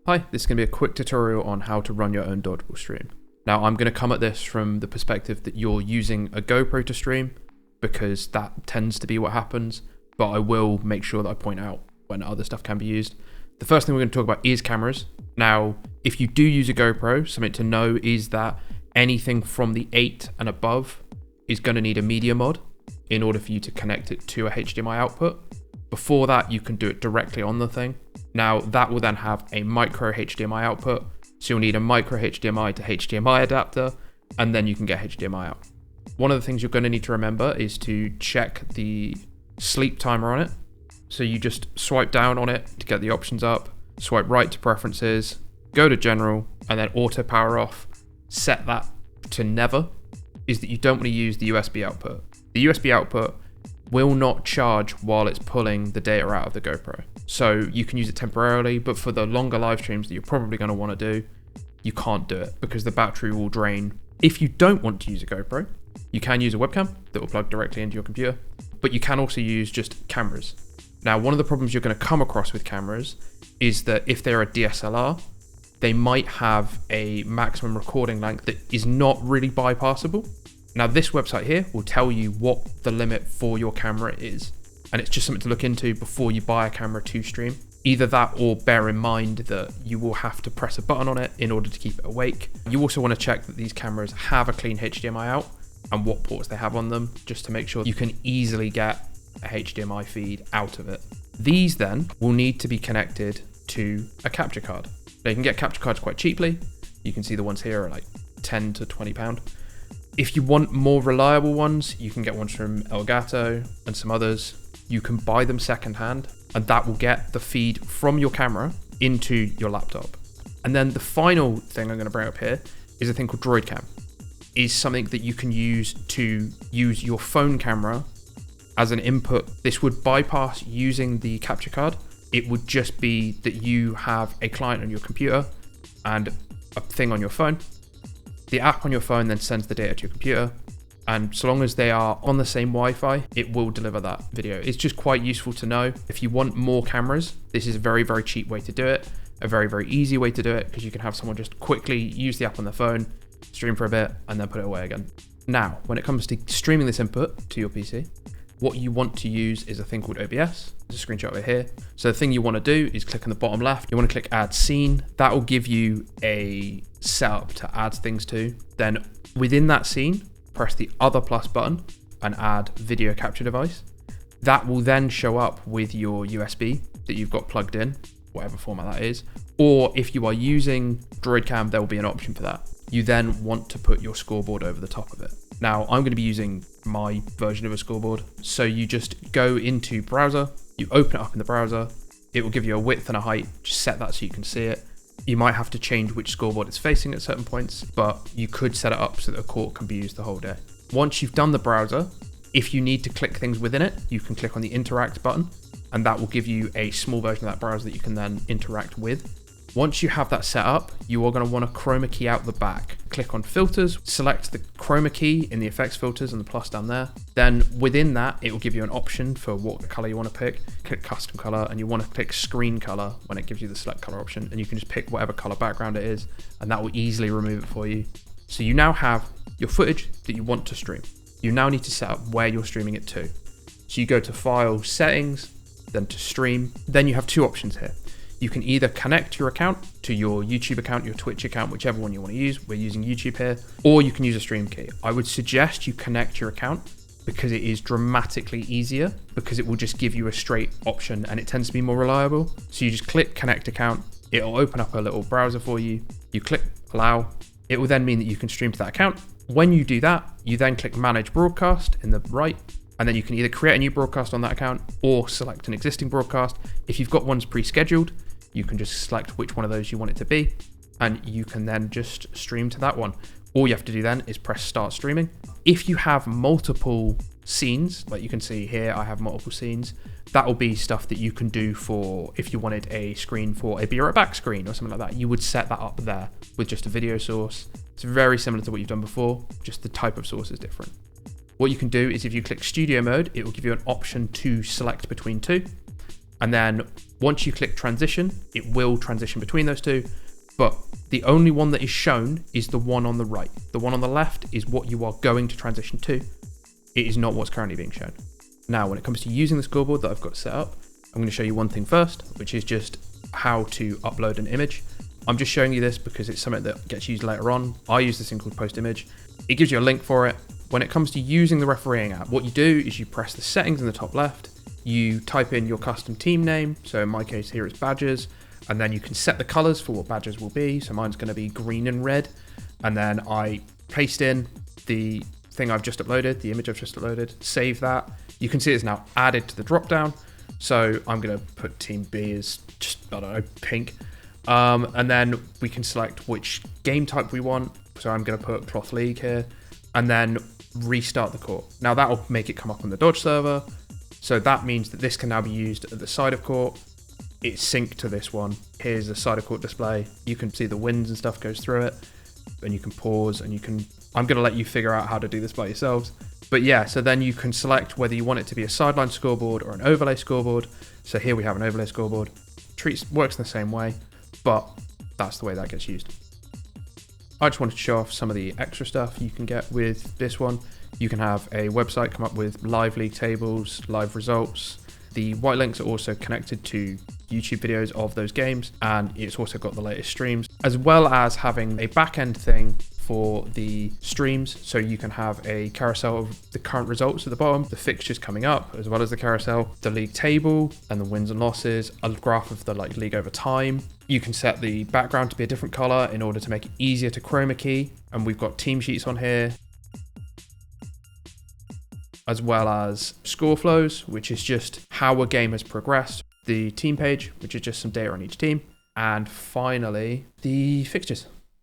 Hi, this is going to be a quick tutorial on how to run your own Dodgeball stream. Now I'm going to come at this from the perspective that you're using a GoPro to stream, because that tends to be what happens, but I will make sure that I point out when other stuff can be used. The first thing we're going to talk about is cameras. Now, if you do use a GoPro, something to know is that anything from the 8 and above is going to need a media mod in order for you to connect it to a HDMI output. Before that, you can do it directly on the thing. Now that will then have a micro HDMI output. So you'll need a micro HDMI to HDMI adapter, and then you can get HDMI out. One of the things you're going to need to remember is to check the sleep timer on it. So you just swipe down on it to get the options up, swipe right to preferences, go to general, and then auto power off. Set that to never, is that you don't want to use the USB output. The USB output will not charge while it's pulling the data out of the GoPro. So you can use it temporarily, but for the longer live streams that you're probably going to want to do, you can't do it because the battery will drain. If you don't want to use a GoPro, you can use a webcam that will plug directly into your computer, but you can also use just cameras. Now, one of the problems you're going to come across with cameras is that if they're a DSLR, they might have a maximum recording length that is not really bypassable. Now, this website here will tell you what the limit for your camera is, and it's just something to look into before you buy a camera to stream. Either that, or bear in mind that you will have to press a button on it in order to keep it awake. You also want to check that these cameras have a clean HDMI out and what ports they have on them, just to make sure you can easily get a HDMI feed out of it. These then will need to be connected to a capture card. Now, you can get capture cards quite cheaply. You can see the ones here are like 10 to 20 pound. If you want more reliable ones, you can get ones from Elgato and some others. You can buy them secondhand, and that will get the feed from your camera into your laptop. And then the final thing I'm going to bring up here is a thing called DroidCam. Is something that you can use to use your phone camera as an input. This would bypass using the capture card. It would just be that you have a client on your computer and a thing on your phone. The app on your phone then sends the data to your computer, and so long as they are on the same Wi-Fi, it will deliver that video. It's just quite useful to know. If you want more cameras, this is a very, very cheap way to do it, a very, very easy way to do it, because you can have someone just quickly use the app on their phone, stream for a bit, and then put it away again. Now, when it comes to streaming this input to your PC, what you want to use is a thing called OBS. There's a screenshot over here. So the thing you want to do is click on the bottom left. You want to click add scene. That will give you a setup to add things to. Then within that scene, press the other plus button and add video capture device. That will then show up with your USB that you've got plugged in, whatever format that is. Or if you are using DroidCam, there will be an option for that. You then want to put your scoreboard over the top of it. Now, I'm going to be using my version of a scoreboard. So you just go into browser, you open it up in the browser, it will give you a width and a height, just set that so you can see it. You might have to change which scoreboard it's facing at certain points, but you could set it up so that a court can be used the whole day. Once you've done the browser, if you need to click things within it, you can click on the interact button, and that will give you a small version of that browser that you can then interact with. Once you have that set up, you are going to want to chroma key out the back. Click on filters, select the chroma key in the effects filters and the plus down there. Then within that, it will give you an option for what color you want to pick. Click custom color, and you want to click screen color when it gives you the select color option, and you can just pick whatever color background it is, and that will easily remove it for you. So you now have your footage that you want to stream. You now need to set up where you're streaming it to. So you go to file settings, then to stream. Then you have two options here. You can either connect your account to your YouTube account, your Twitch account, whichever one you want to use. We're using YouTube here, or you can use a stream key. I would suggest you connect your account because it is dramatically easier, because it will just give you a straight option and it tends to be more reliable. So you just click connect account. It'll open up a little browser for you. You click allow. It will then mean that you can stream to that account. When you do that, you then click manage broadcast in the right, and then you can either create a new broadcast on that account or select an existing broadcast. If you've got ones pre-scheduled, you can just select which one of those you want it to be, and you can then just stream to that one. All you have to do then is press start streaming. If you have multiple scenes, like you can see here, I have multiple scenes, that will be stuff that you can do for if you wanted a screen for a be right back screen or something like that. You would set that up there with just a video source. It's very similar to what you've done before, just the type of source is different. What you can do is if you click studio mode, it will give you an option to select between two. And then Once you click transition, it will transition between those two, but the only one that is shown is the one on the right. The one on the left is what you are going to transition to. It is not what's currently being shown. Now, when it comes to using the scoreboard that I've got set up, I'm going to show you one thing first, which is just how to upload an image. I'm just showing you this because it's something that gets used later on. I use this thing called post image. It gives you a link for it. When it comes to using the refereeing app, what you do is you press the settings in the top left, you type in your custom team name. So in my case here it's badges, and then you can set the colors for what badges will be. So mine's going to be green and red. And then I paste in the thing I've just uploaded, the image I've just uploaded, save that. You can see it's now added to the drop down. So I'm going to put team B as just, I don't know, pink. And then we can select which game type we want. So I'm going to put Cloth League here, and then restart the court. Now that'll make it come up on the Dodge server. So that means that this can now be used at the side of court. It's synced to this one. Here's the side of court display. You can see the wins and stuff goes through it, and you can pause, and you can, I'm going to let you figure out how to do this by yourselves. But yeah, so then you can select whether you want it to be a sideline scoreboard or an overlay scoreboard. So here we have an overlay scoreboard. Works in the same way, but that's the way that gets used. I just wanted to show off some of the extra stuff you can get with this one. You can have a website come up with live league tables, live results. The white links are also connected to YouTube videos of those games, and it's also got the latest streams, as well as having a back-end thing for the streams. So you can have a carousel of the current results at the bottom, the fixtures coming up, as well as the carousel, the league table and the wins and losses, a graph of the league over time. You can set the background to be a different color in order to make it easier to chroma key. And we've got team sheets on here, as well as score flows, which is just how a game has progressed. The team page, which is just some data on each team. And finally, the fixtures.